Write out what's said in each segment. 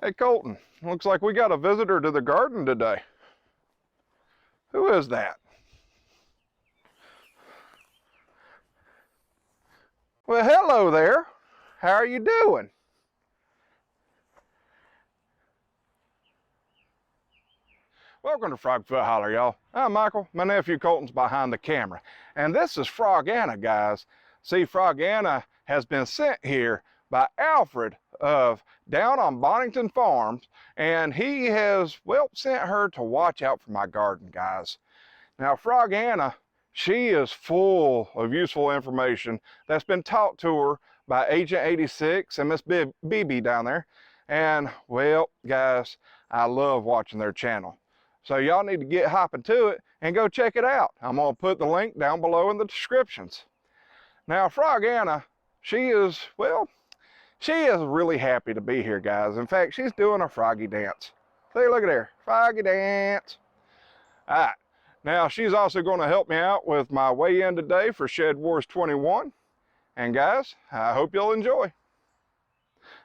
Hey Colton, looks like we got a visitor to the garden today. Who is that? Well, hello there. How are you doing? Welcome to Frogfoot Holler, y'all. I'm Michael. My nephew Colton's behind the camera. And this is Frogganna, guys. See, Frogganna has been sent here by Alfred of down on Bonington Farms, and he has, well, sent her to watch out for my garden, guys. Now, Frogganna, she is full of useful information that's been taught to her by Agent 86 and Miss BB down there. And, well, guys, I love watching their channel. So y'all need to get hopping to it and go check it out. I'm going to put the link down below in the descriptions. Now, Frogganna, she is, well, she is really happy to be here, guys. In fact, she's doing a froggy dance. See, look at her, froggy dance. All right, now she's also going to help me out with my weigh-in today for Shedwars21. And guys, I hope you'll enjoy.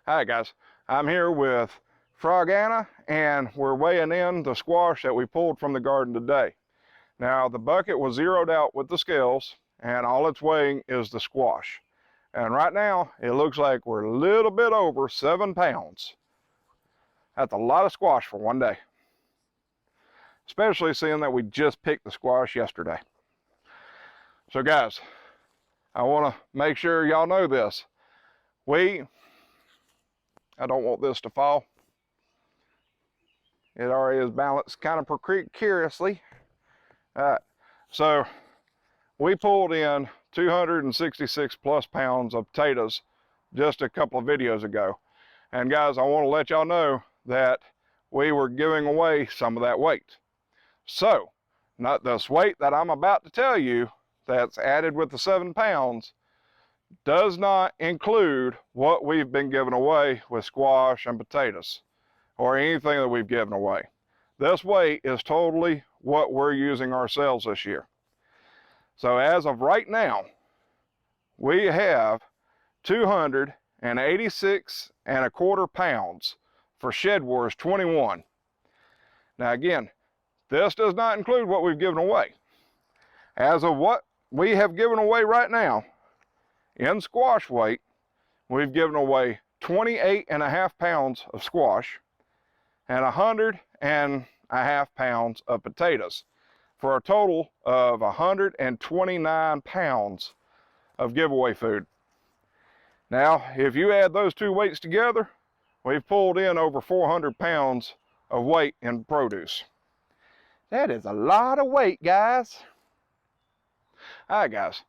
All right, guys, I'm here with Frogganna, and we're weighing in the squash that we pulled from the garden today. Now, the bucket was zeroed out with the scales, and all it's weighing is the squash. And right now, it looks like we're a little bit over 7 pounds. That's a lot of squash for one day. Especially seeing that we just picked the squash yesterday. So guys, I want to make sure y'all know this. I don't want this to fall. It already is balanced kind of precariously. All right, so we pulled in 266 plus pounds of potatoes just a couple of videos ago. And guys, I want to let y'all know that we were giving away some of that weight. So, not this weight that I'm about to tell you that's added with the 7 pounds does not include what we've been giving away with squash and potatoes or anything that we've given away. This weight is totally what we're using ourselves this year. So as of right now, we have 286.25 pounds for Shedwars21. Now again, this does not include what we've given away. As of what we have given away right now, in squash weight, we've given away 28.5 pounds of squash and 100.5 pounds of potatoes, for a total of 129 pounds of giveaway food. Now, if you add those two weights together, we've pulled in over 400 pounds of weight in produce. That is a lot of weight, guys. All right, guys.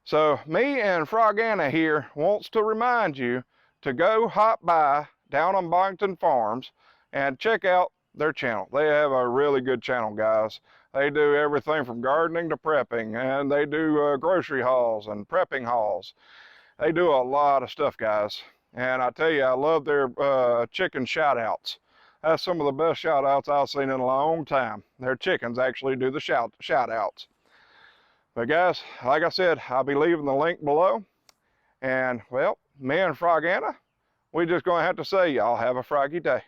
So me and Frogganna here wants to remind you to go hop by down on Bonington Farms and check out their channel. They have a really good channel, guys. They do everything from gardening to prepping, and they do grocery hauls and prepping hauls. They do a lot of stuff, guys. And I tell you, I love their chicken shout-outs. That's some of the best shout-outs I've seen in a long time. Their chickens actually do the shout-outs. But guys, like I said, I'll be leaving the link below. And well, me and Frogganna, we're just gonna have to say y'all have a froggy day.